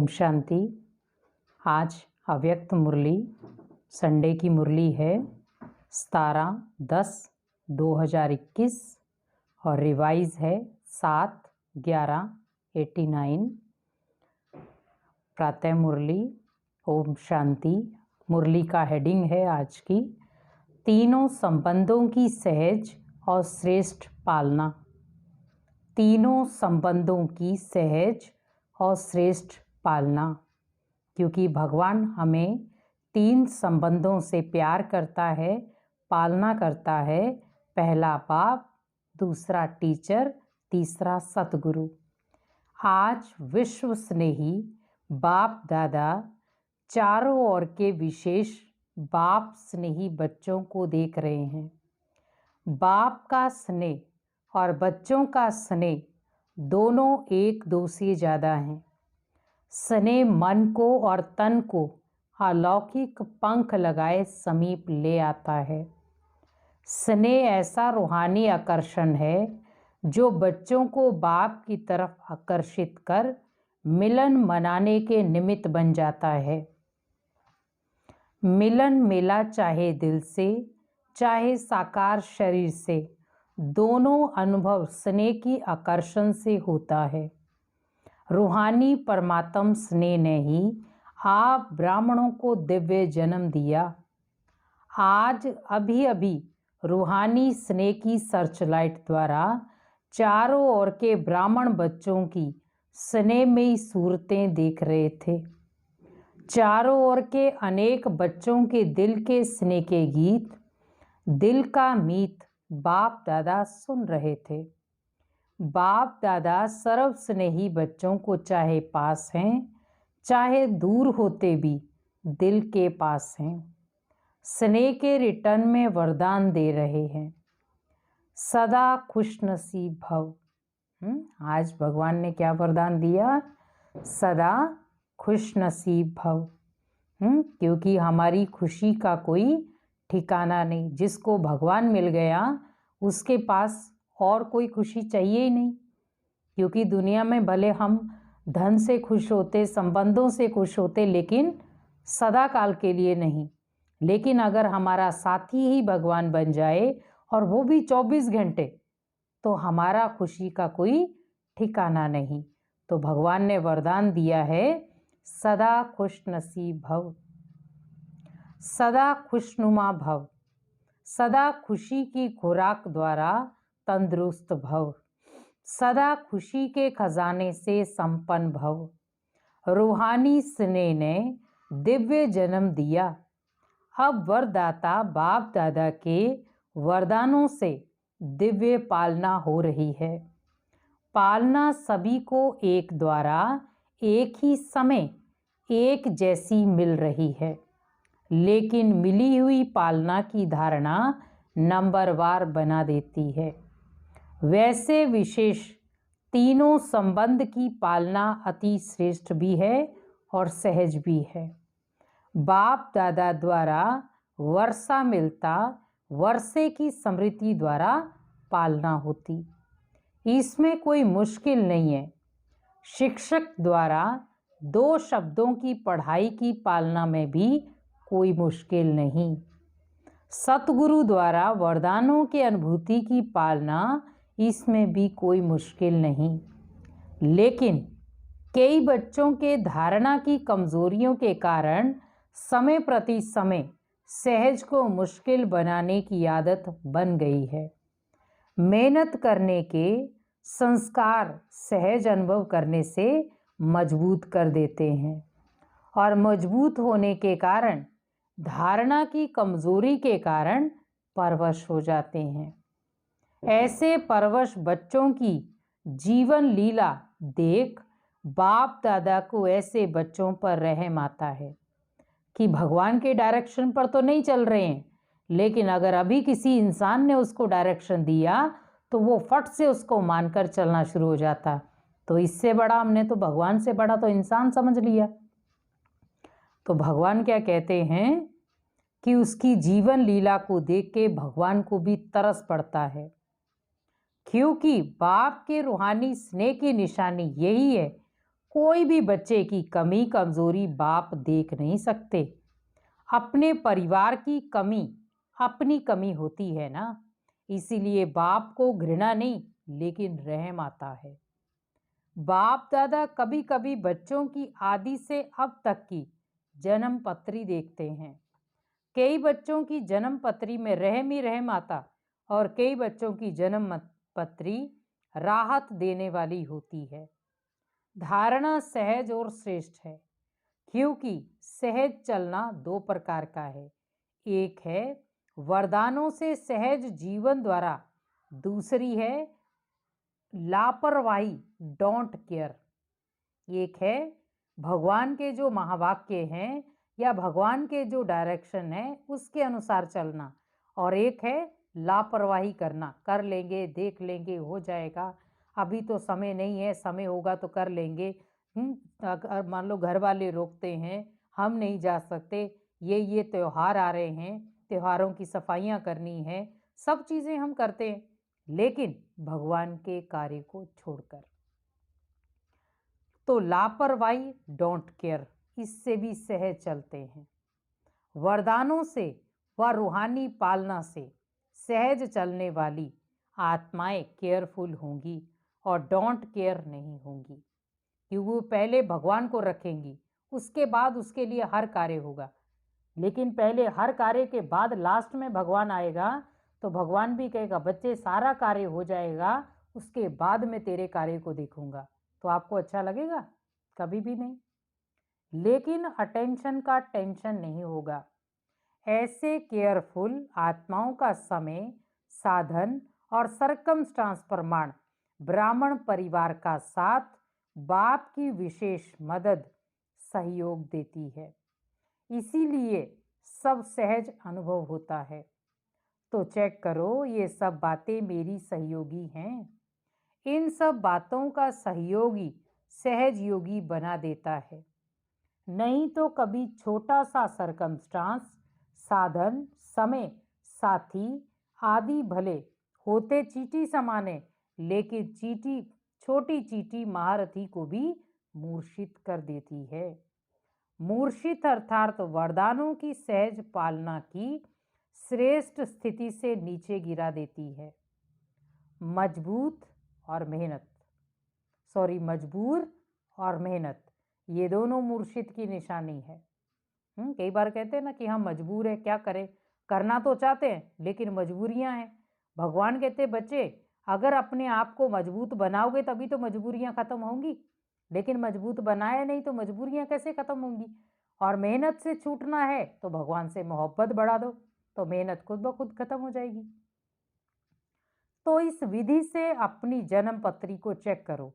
शांति। आज अव्यक्त मुरली संडे की मुरली है 17/10/2021 और रिवाइज है 7/11/89। प्रातः मुरली ओम शांति। मुरली का हेडिंग है आज की तीनों संबंधों की सहज और श्रेष्ठ पालना। तीनों संबंधों की सहज और श्रेष्ठ पालना, क्योंकि भगवान हमें तीन संबंधों से प्यार करता है, पालना करता है। पहला बाप, दूसरा टीचर, तीसरा सतगुरु। आज विश्व स्नेही बाप दादा चारों ओर के विशेष बाप स्नेही बच्चों को देख रहे हैं। बाप का स्नेह और बच्चों का स्नेह दोनों एक दो से ज़्यादा हैं। स्नेह मन को और तन को अलौकिक पंख लगाए समीप ले आता है। स्नेह ऐसा रूहानी आकर्षण है जो बच्चों को बाप की तरफ आकर्षित कर मिलन मनाने के निमित्त बन जाता है। मिलन मिला चाहे दिल से चाहे साकार शरीर से, दोनों अनुभव स्नेह की आकर्षण से होता है। रूहानी परमात्म स्नेह ने ही आप ब्राह्मणों को दिव्य जन्म दिया। आज अभी अभी रूहानी स्नेह की सर्चलाइट द्वारा चारों ओर के ब्राह्मण बच्चों की स्नेहमयी सूरतें देख रहे थे। चारों ओर के अनेक बच्चों के दिल के स्नेह के गीत, दिल का मीत बाप दादा सुन रहे थे। बाप दादा सर्व स्नेही बच्चों को चाहे पास हैं चाहे दूर होते भी दिल के पास हैं। स्नेह के रिटर्न में वरदान दे रहे हैं, सदा खुशनसीब भव। आज भगवान ने क्या वरदान दिया? सदा खुशनसीब भव। क्योंकि हमारी खुशी का कोई ठिकाना नहीं। जिसको भगवान मिल गया उसके पास और कोई खुशी चाहिए ही नहीं। क्योंकि दुनिया में भले हम धन से खुश होते, संबंधों से खुश होते, लेकिन सदा काल के लिए नहीं। लेकिन अगर हमारा साथी ही भगवान बन जाए और वो भी 24 घंटे, तो हमारा खुशी का कोई ठिकाना नहीं। तो भगवान ने वरदान दिया है, सदा खुश नसीब भव, सदा खुशनुमा भव, सदा खुशी की खुराक द्वारा तंदुरुस्त भव, सदा खुशी के खजाने से संपन्न भव। रूहानी स्नेह ने दिव्य जन्म दिया। अब वरदाता बाप दादा के वरदानों से दिव्य पालना हो रही है। पालना सभी को एक द्वारा एक ही समय एक जैसी मिल रही है, लेकिन मिली हुई पालना की धारणा नंबरवार बना देती है। वैसे विशेष तीनों संबंध की पालना अति श्रेष्ठ भी है और सहज भी है। बाप दादा द्वारा वर्षा मिलता, वर्षे की स्मृति द्वारा पालना होती, इसमें कोई मुश्किल नहीं है। शिक्षक द्वारा 2 शब्दों की पढ़ाई की पालना में भी कोई मुश्किल नहीं। सतगुरु द्वारा वरदानों की अनुभूति की पालना, इसमें भी कोई मुश्किल नहीं। लेकिन कई बच्चों के धारणा की कमजोरियों के कारण समय प्रति समय सहज को मुश्किल बनाने की आदत बन गई है। मेहनत करने के संस्कार सहज अनुभव करने से मजबूत कर देते हैं, और मजबूत होने के कारण धारणा की कमजोरी के कारण परवश हो जाते हैं। ऐसे परवश बच्चों की जीवन लीला देख बाप दादा को ऐसे बच्चों पर रहम आता है कि भगवान के डायरेक्शन पर तो नहीं चल रहे हैं, लेकिन अगर अभी किसी इंसान ने उसको डायरेक्शन दिया तो वो फट से उसको मानकर चलना शुरू हो जाता। तो इससे बड़ा हमने तो भगवान से बड़ा तो इंसान समझ लिया। तो भगवान क्या कहते हैं कि उसकी जीवन लीला को देख के भगवान को भी तरस पड़ता है, क्योंकि बाप के रूहानी स्नेह की निशानी यही है, कोई भी बच्चे की कमी कमजोरी बाप देख नहीं सकते। अपने परिवार की कमी अपनी कमी होती है ना, इसीलिए बाप को घृणा नहीं लेकिन रहम आता है। बाप दादा कभी कभी बच्चों की आदि से अब तक की जन्म पत्री देखते हैं। कई बच्चों की जन्म पत्री में रहम ही रहम आता और कई बच्चों की जन्म पत्री राहत देने वाली होती है। धारणा सहज और श्रेष्ठ है, क्योंकि सहज चलना दो प्रकार का है। एक है वरदानों से सहज जीवन द्वारा, दूसरी है लापरवाही डोंट केयर। एक है भगवान के जो महावाक्य हैं या भगवान के जो डायरेक्शन है उसके अनुसार चलना, और एक है लापरवाही करना, कर लेंगे देख लेंगे हो जाएगा, अभी तो समय नहीं है, समय होगा तो कर लेंगे। अगर मान लो घर वाले रोकते हैं, हम नहीं जा सकते, ये त्यौहार आ रहे हैं, त्योहारों की सफाइयाँ करनी है, सब चीज़ें हम करते हैं लेकिन भगवान के कार्य को छोड़कर। तो लापरवाही डोंट केयर, इससे भी सहज चलते हैं। वरदानों से व रूहानी पालना से सहज चलने वाली आत्माएं केयरफुल होंगी और डोंट केयर नहीं होंगी, कि वो पहले भगवान को रखेंगी, उसके बाद उसके लिए हर कार्य होगा। लेकिन पहले हर कार्य के बाद लास्ट में भगवान आएगा तो भगवान भी कहेगा बच्चे सारा कार्य हो जाएगा, उसके बाद मैं तेरे कार्य को देखूंगा। तो आपको अच्छा लगेगा? कभी भी नहीं। लेकिन अटेंशन का टेंशन नहीं होगा। ऐसे केयरफुल आत्माओं का समय, साधन और सरकमस्टांस प्रमाण ब्राह्मण परिवार का साथ, बाप की विशेष मदद सहयोग देती है, इसीलिए सब सहज अनुभव होता है। तो चेक करो, ये सब बातें मेरी सहयोगी हैं। इन सब बातों का सहयोगी सहज योगी बना देता है। नहीं तो कभी छोटा सा सरकमस्टांस, साधन, समय, साथी आदि भले होते चींटी समाने, लेकिन चींटी, छोटी चींटी महारथी को भी मूर्छित कर देती है। मूर्छित अर्थात वरदानों की सहज पालना की श्रेष्ठ स्थिति से नीचे गिरा देती है। मजबूत और मेहनत, मजबूर और मेहनत, ये दोनों मूर्छित की निशानी है। कई बार कहते हैं ना कि हम मजबूर हैं, क्या करें, करना तो चाहते हैं लेकिन मजबूरियां हैं। भगवान कहते हैं बच्चे अगर अपने आप को मजबूत बनाओगे तभी तो मजबूरियां खत्म होंगी, लेकिन मजबूत बनाए नहीं तो मजबूरियां कैसे खत्म होंगी। और मेहनत से छूटना है तो भगवान से मोहब्बत बढ़ा दो, तो मेहनत खुद ब खुद खत्म हो जाएगी। तो इस विधि से अपनी जन्म पत्री को चेक करो।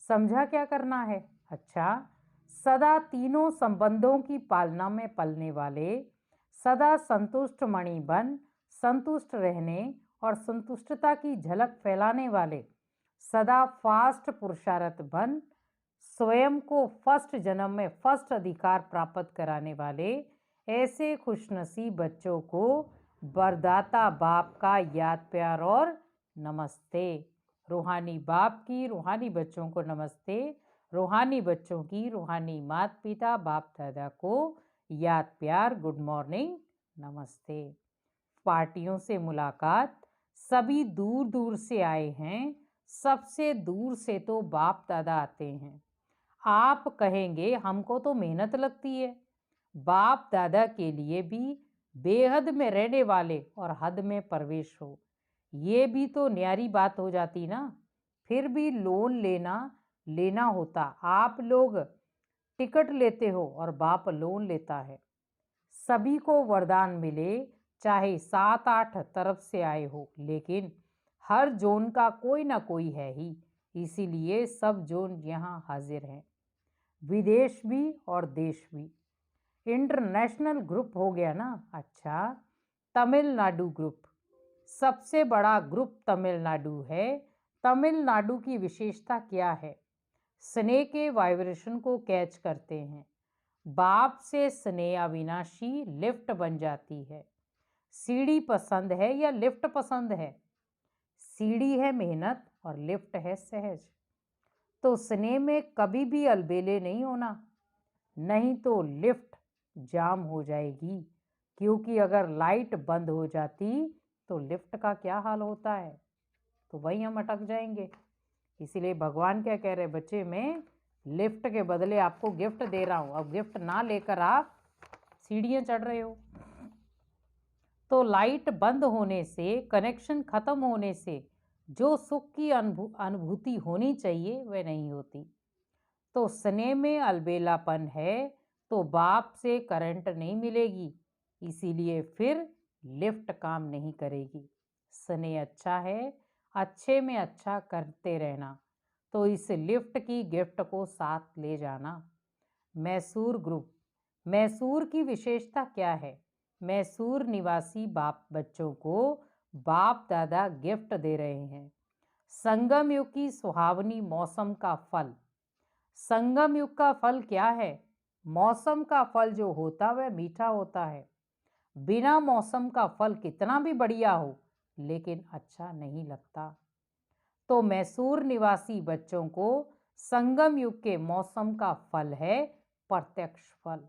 समझा क्या करना है? अच्छा, सदा तीनों संबंधों की पालना में पलने वाले, सदा संतुष्ट मणि बन संतुष्ट रहने और संतुष्टता की झलक फैलाने वाले, सदा फास्ट पुरुषार्थ बन स्वयं को फर्स्ट जन्म में फर्स्ट अधिकार प्राप्त कराने वाले, ऐसे खुशनसीब बच्चों को वरदाता बाप का याद प्यार और नमस्ते। रूहानी बाप की रूहानी बच्चों को नमस्ते, रूहानी बच्चों की रूहानी माता पिता बाप दादा को याद प्यार गुड मॉर्निंग नमस्ते। पार्टियों से मुलाकात, सभी दूर दूर से आए हैं, सबसे दूर से तो बाप दादा आते हैं। आप कहेंगे हमको तो मेहनत लगती है, बाप दादा के लिए भी बेहद में रहने वाले और हद में प्रवेश हो, ये भी तो न्यारी बात हो जाती ना। फिर भी लोन लेना होता, आप लोग टिकट लेते हो और बाप लोन लेता है। सभी को वरदान मिले, चाहे 7-8 तरफ से आए हो, लेकिन हर जोन का कोई ना कोई है ही, इसीलिए सब जोन यहाँ हाजिर हैं, विदेश भी और देश भी। इंटरनेशनल ग्रुप हो गया ना। अच्छा, तमिलनाडु ग्रुप सबसे बड़ा ग्रुप तमिलनाडु है। तमिलनाडु की विशेषता क्या है? स्नेह के वाइब्रेशन को कैच करते हैं। बाप से स्नेह अविनाशी लिफ्ट बन जाती है। सीढ़ी पसंद है या लिफ्ट पसंद है? सीढ़ी है मेहनत और लिफ्ट है सहज। तो स्नेह में कभी भी अलबेले नहीं होना, नहीं तो लिफ्ट जाम हो जाएगी, क्योंकि अगर लाइट बंद हो जाती तो लिफ्ट का क्या हाल होता है, तो वहीं हम अटक जाएंगे। इसीलिए भगवान क्या कह रहे, बच्चे मैं लिफ्ट के बदले आपको गिफ्ट दे रहा हूँ, अब गिफ्ट ना लेकर आप सीढ़ियाँ चढ़ रहे हो। तो लाइट बंद होने से, कनेक्शन खत्म होने से जो सुख की अनुभूति होनी चाहिए वह नहीं होती। तो स्नेह में अलबेलापन है तो बाप से करंट नहीं मिलेगी, इसीलिए फिर लिफ्ट काम नहीं करेगी। स्नेह अच्छा है, अच्छे में अच्छा करते रहना, तो इस लिफ्ट की गिफ्ट को साथ ले जाना। मैसूर ग्रुप, मैसूर की विशेषता क्या है? मैसूर निवासी बाप बच्चों को बाप दादा गिफ्ट दे रहे हैं। संगम युग की सुहावनी मौसम का फल। संगम युग का फल क्या है? मौसम का फल जो होता वह मीठा होता है। बिना मौसम का फल कितना भी बढ़िया हो लेकिन अच्छा नहीं लगता। तो मैसूर निवासी बच्चों को संगम युग के मौसम का फल है प्रत्यक्ष फल।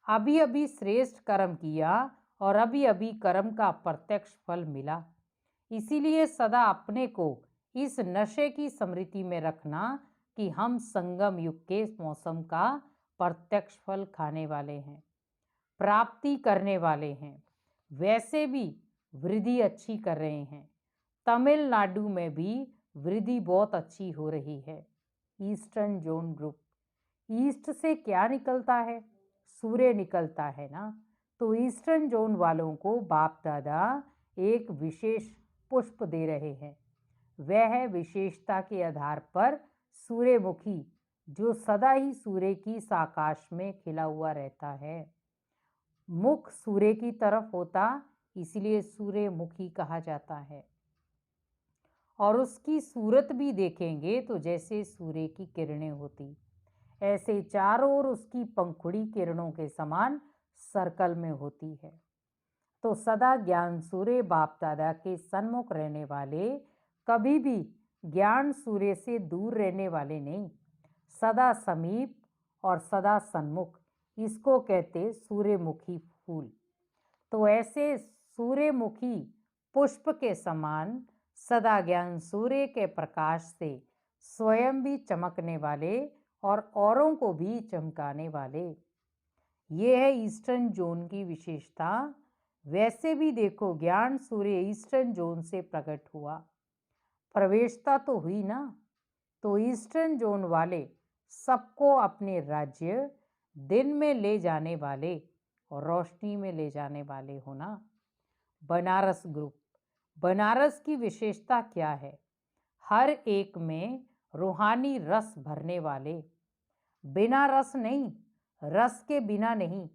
अभी अभी श्रेष्ठ कर्म किया और अभी अभी कर्म का प्रत्यक्ष फल मिला। इसीलिए सदा अपने को इस नशे की स्मृति में रखना कि हम संगम युग के मौसम का प्रत्यक्ष फल खाने वाले हैं, प्राप्ति करने वाले हैं। वैसे भी वृद्धि अच्छी कर रहे हैं। तमिलनाडु में भी वृद्धि बहुत अच्छी हो रही है। ईस्टर्न जोन ग्रुप, ईस्ट से क्या निकलता है? सूर्य निकलता है ना। तो ईस्टर्न जोन वालों को बाप दादा एक विशेष पुष्प दे रहे हैं। वह विशेषता के आधार पर सूर्यमुखी, जो सदा ही सूर्य की आकाश में खिला हुआ रहता है। मुख सूर्य की तरफ होता, इसलिए सूर्यमुखी कहा जाता है। और उसकी सूरत भी देखेंगे तो जैसे सूर्य की किरणें होती, ऐसे चारों ओर उसकी पंखुड़ी किरणों के समान सर्कल में होती है। तो सदा ज्ञान सूर्य बाप दादा के सन्मुख रहने वाले कभी भी ज्ञान सूर्य से दूर रहने वाले नहीं, सदा समीप और सदा सन्मुख, इसको कहते सूर्यमुखी फूल। तो ऐसे सूर्यमुखी पुष्प के समान सदा ज्ञान सूर्य के प्रकाश से स्वयं भी चमकने वाले और औरों को भी चमकाने वाले, ये है ईस्टर्न जोन की विशेषता। वैसे भी देखो ज्ञान सूर्य ईस्टर्न जोन से प्रकट हुआ, प्रवेशता तो हुई ना। तो ईस्टर्न जोन वाले सबको अपने राज्य दिन में ले जाने वाले और रोशनी में ले जाने वाले होना। बनारस ग्रुप, बनारस की विशेषता क्या है? हर एक में रूहानी रस भरने वाले, बिना रस नहीं, रस के बिना नहीं,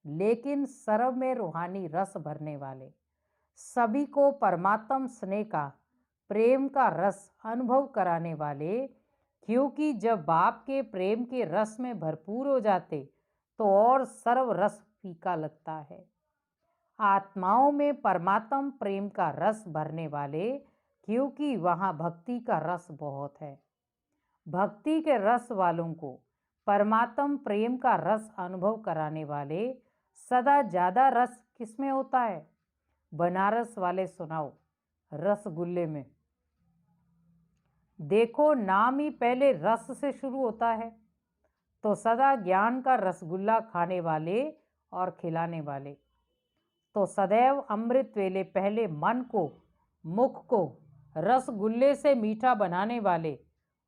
लेकिन सर्व में रूहानी रस भरने वाले, सभी को परमात्म स्नेह का, प्रेम का रस अनुभव कराने वाले। क्योंकि जब बाप के प्रेम के रस में भरपूर हो जाते तो और सर्व रस फीका लगता है। आत्माओं में परमात्म प्रेम का रस भरने वाले, क्योंकि वहाँ भक्ति का रस बहुत है। भक्ति के रस वालों को परमात्म प्रेम का रस अनुभव कराने वाले। सदा ज़्यादा रस किसमें होता है? बनारस वाले सुनाओ, रसगुल्ले में। देखो नाम ही पहले रस से शुरू होता है। तो सदा ज्ञान का रसगुल्ला खाने वाले और खिलाने वाले, तो सदैव अमृत वेले पहले मन को, मुख को रसगुल्ले से मीठा बनाने वाले,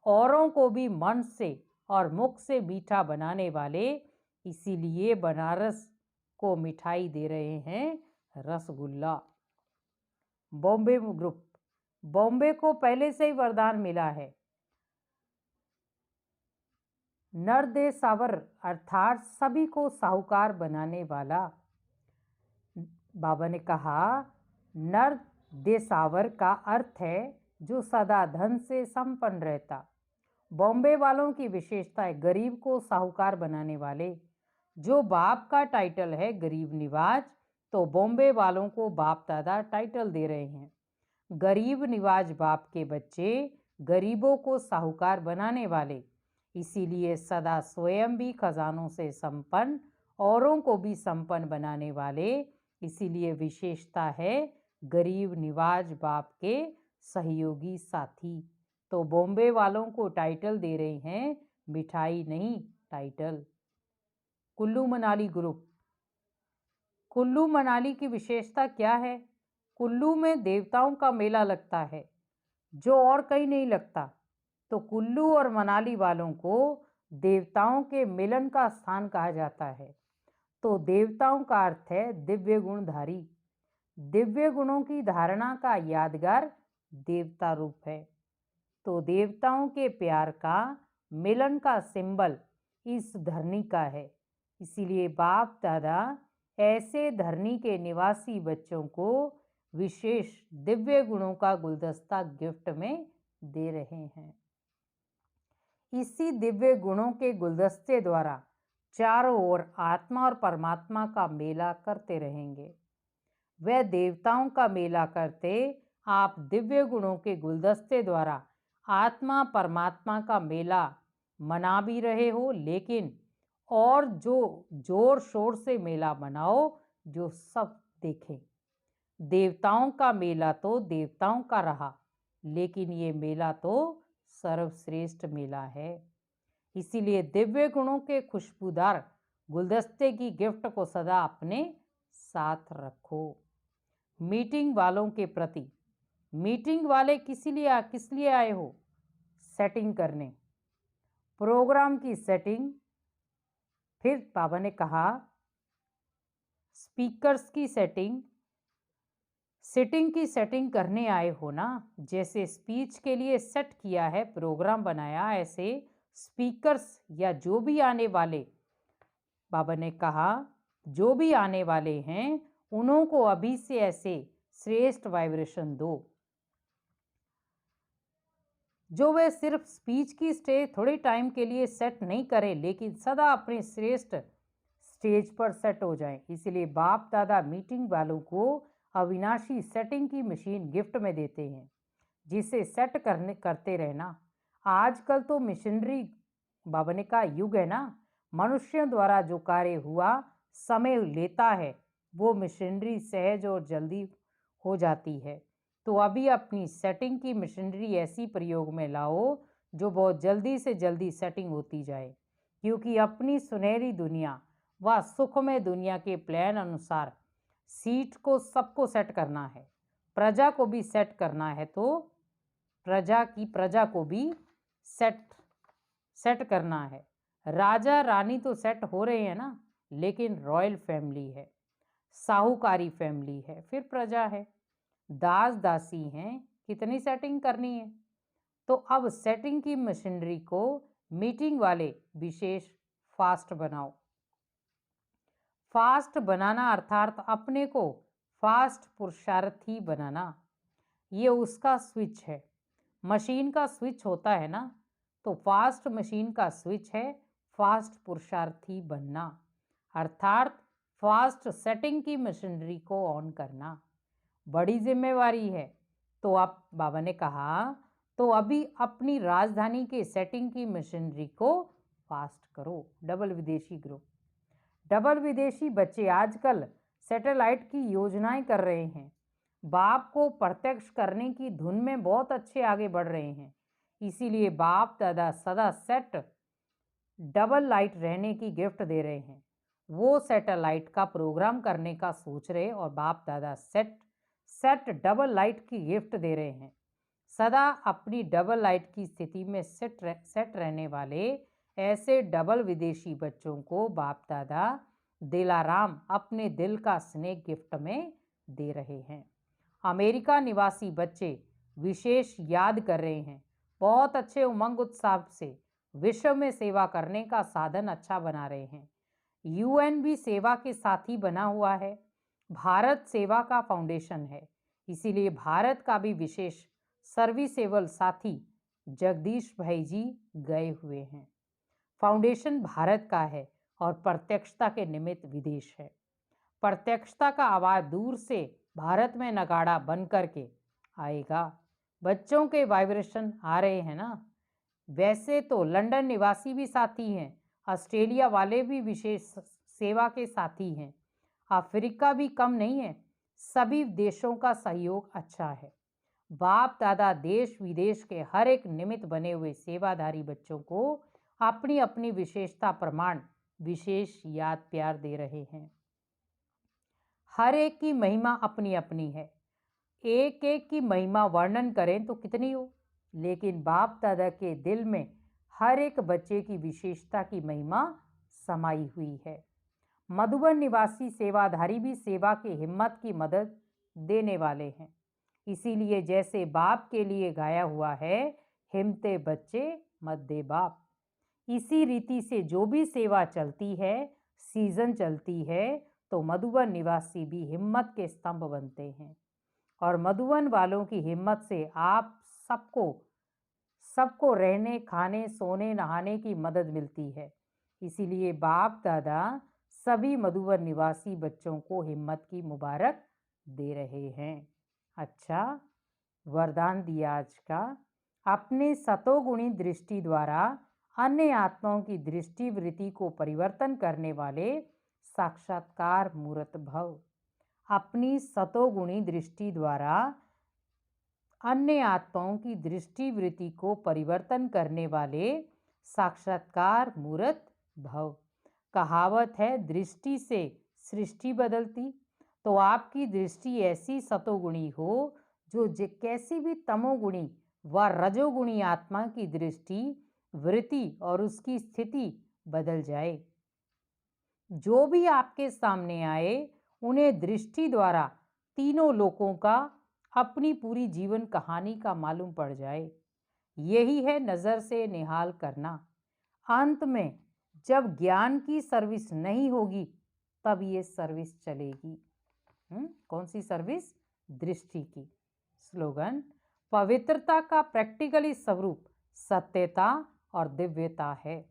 औरों को भी मन से और मुख से मीठा बनाने वाले। इसीलिए बनारस को मिठाई दे रहे हैं रसगुल्ला। बॉम्बे ग्रुप, बॉम्बे को पहले से ही वरदान मिला है। नरदेसावर अर्थात सभी को साहूकार बनाने वाला। बाबा ने कहा नरदेसावर का अर्थ है जो सदा धन से संपन्न रहता। बॉम्बे वालों की विशेषता है गरीब को साहूकार बनाने वाले। जो बाप का टाइटल है गरीब निवाज, तो बॉम्बे वालों को बाप दादा टाइटल दे रहे हैं। गरीब निवाज बाप के बच्चे गरीबों को साहूकार बनाने वाले, इसीलिए सदा स्वयं भी खजानों से संपन्न, औरों को भी संपन्न बनाने वाले, इसीलिए विशेषता है गरीब निवाज बाप के सहयोगी साथी। तो बॉम्बे वालों को टाइटल दे रहे हैं, मिठाई नहीं टाइटल। कुल्लू मनाली ग्रुप। कुल्लू मनाली की विशेषता क्या है? कुल्लू में देवताओं का मेला लगता है जो और कहीं नहीं लगता। तो कुल्लू और मनाली वालों को देवताओं के मिलन का स्थान कहा जाता है। तो देवताओं का अर्थ है दिव्य गुणधारी। दिव्य गुणों की धारणा का यादगार देवता रूप है। तो देवताओं के प्यार का मिलन का सिंबल इस धरनी का है। इसीलिए बाप दादा ऐसे धरनी के निवासी बच्चों को विशेष दिव्य गुणों का गुलदस्ता गिफ्ट में दे रहे हैं। इसी दिव्य गुणों के गुलदस्ते द्वारा चारों ओर आत्मा और परमात्मा का मेला करते रहेंगे। वह देवताओं का मेला करते, आप दिव्य गुणों के गुलदस्ते द्वारा आत्मा परमात्मा का मेला मना भी रहे हो, लेकिन और जो जोर शोर से मेला मनाओ जो सब देखें। देवताओं का मेला तो देवताओं का रहा, लेकिन ये मेला तो सर्वश्रेष्ठ मेला है। इसीलिए दिव्य गुणों के खुशबूदार गुलदस्ते की गिफ्ट को सदा अपने साथ रखो। मीटिंग वालों के प्रति। मीटिंग वाले किस लिए आए हो? सेटिंग करने, प्रोग्राम की सेटिंग। फिर बाबा ने कहा स्पीकर्स की सेटिंग, सिटिंग की सेटिंग करने आए हो ना। जैसे स्पीच के लिए सेट किया है, प्रोग्राम बनाया, ऐसे स्पीकर्स या जो भी आने वाले, बाबा ने कहा जो भी आने वाले हैं उन्हों को अभी से ऐसे श्रेष्ठ वाइब्रेशन दो, जो वे सिर्फ स्पीच की स्टेज थोड़े टाइम के लिए सेट नहीं करें, लेकिन सदा अपने श्रेष्ठ स्टेज पर सेट हो जाएं। इसलिए बाप दादा मीटिंग वालों को अविनाशी सेटिंग की मशीन गिफ्ट में देते हैं, जिसे सेट करते रहना। आजकल तो मिशनरी बाबा ने कहा युग है ना। मनुष्यों द्वारा जो कार्य हुआ समय लेता है, वो मशीनरी सहज और जल्दी हो जाती है। तो अभी अपनी सेटिंग की मशीनरी ऐसी प्रयोग में लाओ जो बहुत जल्दी से जल्दी सेटिंग होती जाए, क्योंकि अपनी सुनहरी दुनिया व सुखमय दुनिया के प्लान अनुसार सीट को सबको सेट करना है, प्रजा को भी सेट करना है। तो प्रजा को भी सेट करना है। राजा रानी तो सेट हो रहे हैं ना, लेकिन रॉयल फैमिली है, साहूकारी फैमिली है, फिर प्रजा है, दास दासी हैं, कितनी सेटिंग करनी है। तो अब सेटिंग की मशीनरी को मीटिंग वाले विशेष फास्ट बनाओ। फास्ट बनाना अर्थात अपने को फास्ट पुरुषार्थी बनाना, ये उसका स्विच है। मशीन का स्विच होता है ना, तो फास्ट मशीन का स्विच है फास्ट पुरुषार्थी बनना, अर्थात फास्ट सेटिंग की मशीनरी को ऑन करना बड़ी जिम्मेवारी है। तो अब बाबा ने कहा तो अभी अपनी राजधानी के सेटिंग की मशीनरी को फास्ट करो। डबल विदेशी ग्रुप। डबल विदेशी बच्चे आजकल सैटेलाइट की योजनाएं कर रहे हैं, बाप को प्रत्यक्ष करने की धुन में बहुत अच्छे आगे बढ़ रहे हैं। इसीलिए बाप दादा सदा सेट डबल लाइट रहने की गिफ्ट दे रहे हैं। वो सैटेलाइट का प्रोग्राम करने का सोच रहे और बाप दादा सेट डबल लाइट की गिफ्ट दे रहे हैं। सदा अपनी डबल लाइट की स्थिति में सेट रहने वाले ऐसे डबल विदेशी बच्चों को बाप दादा दिलाराम अपने दिल का स्नेह गिफ्ट में दे रहे हैं। अमेरिका निवासी बच्चे विशेष याद कर रहे हैं, बहुत अच्छे उमंग उत्साह से विश्व में सेवा करने का साधन अच्छा बना रहे हैं। यूएन भी सेवा के साथ ही बना हुआ है, भारत सेवा का फाउंडेशन है। इसीलिए भारत का भी विशेष सर्विसेबल साथी जगदीश भाई जी गए हुए हैं। फाउंडेशन भारत का है और प्रत्यक्षता के निमित्त विदेश है। प्रत्यक्षता का आवाज दूर से भारत में नगाड़ा बन करके आएगा। बच्चों के वाइब्रेशन आ रहे हैं ना। वैसे तो लंदन निवासी भी साथी हैं, ऑस्ट्रेलिया वाले भी विशेष सेवा के साथी हैं, अफ्रीका भी कम नहीं है। सभी देशों का सहयोग अच्छा है। बाप दादा देश विदेश के हर एक निमित्त बने हुए सेवाधारी बच्चों को अपनी अपनी विशेषता प्रमाण विशेष याद प्यार दे रहे हैं। हर एक की महिमा अपनी अपनी है। एक एक की महिमा वर्णन करें तो कितनी हो, लेकिन बाप दादा के दिल में हर एक बच्चे की विशेषता की महिमा समाई हुई है। मधुबन निवासी सेवाधारी भी सेवा की हिम्मत की मदद देने वाले हैं। इसीलिए जैसे बाप के लिए गाया हुआ है, हिम्मते बच्चे मत दे बाप, इसी रीति से जो भी सेवा चलती है, सीजन चलती है, तो मधुबन निवासी भी हिम्मत के स्तंभ बनते हैं। और मधुबन वालों की हिम्मत से आप सबको सबको रहने खाने सोने नहाने की मदद मिलती है। इसीलिए बाप दादा सभी मधुबन निवासी बच्चों को हिम्मत की मुबारक दे रहे हैं। अच्छा, वरदान दिया आज का, अपने सतोगुणी दृष्टि द्वारा अन्य आत्माओं की दृष्टि वृत्ति को परिवर्तन करने वाले साक्षात्कार मूर्त भव। अपनी सतोगुणी दृष्टि द्वारा अन्य आत्माओं की दृष्टि वृत्ति को परिवर्तन करने वाले साक्षात्कार मूर्त भव। कहावत है, दृष्टि से सृष्टि बदलती। तो आपकी दृष्टि ऐसी सतोगुणी हो जो कैसी भी तमोगुणी व रजोगुणी आत्मा की दृष्टि वृत्ति और उसकी स्थिति बदल जाए। जो भी आपके सामने आए उन्हें दृष्टि द्वारा तीनों लोकों का अपनी पूरी जीवन कहानी का मालूम पड़ जाए। यही है नज़र से निहाल करना। अंत में जब ज्ञान की सर्विस नहीं होगी तब ये सर्विस चलेगी। कौन सी सर्विस? दृष्टि की। स्लोगन, पवित्रता का प्रैक्टिकली स्वरूप सत्यता और दिव्यता है।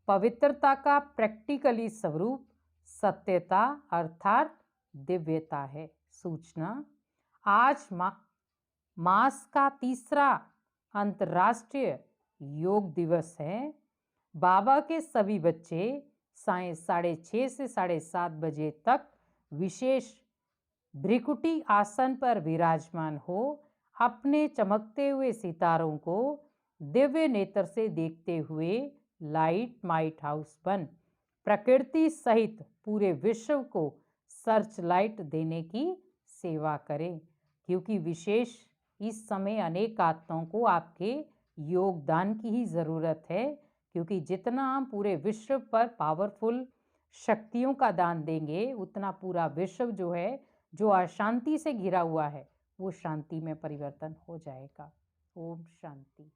पवित्रता का प्रैक्टिकली स्वरूप सत्यता अर्थात दिव्यता है। सूचना, आज मास का तीसरा अंतर्राष्ट्रीय योग दिवस है। बाबा के सभी बच्चे 6:30 से 7:30 बजे तक विशेष भ्रिकुटी आसन पर विराजमान हो अपने चमकते हुए सितारों को दिव्य नेत्र से देखते हुए लाइट माइट हाउस बन प्रकृति सहित पूरे विश्व को सर्च लाइट देने की सेवा करें, क्योंकि विशेष इस समय अनेक आत्माओं को आपके योगदान की ही ज़रूरत है। क्योंकि जितना हम पूरे विश्व पर पावरफुल शक्तियों का दान देंगे उतना पूरा विश्व जो है, जो अशांति से घिरा हुआ है, वो शांति में परिवर्तन हो जाएगा। ओम शांति।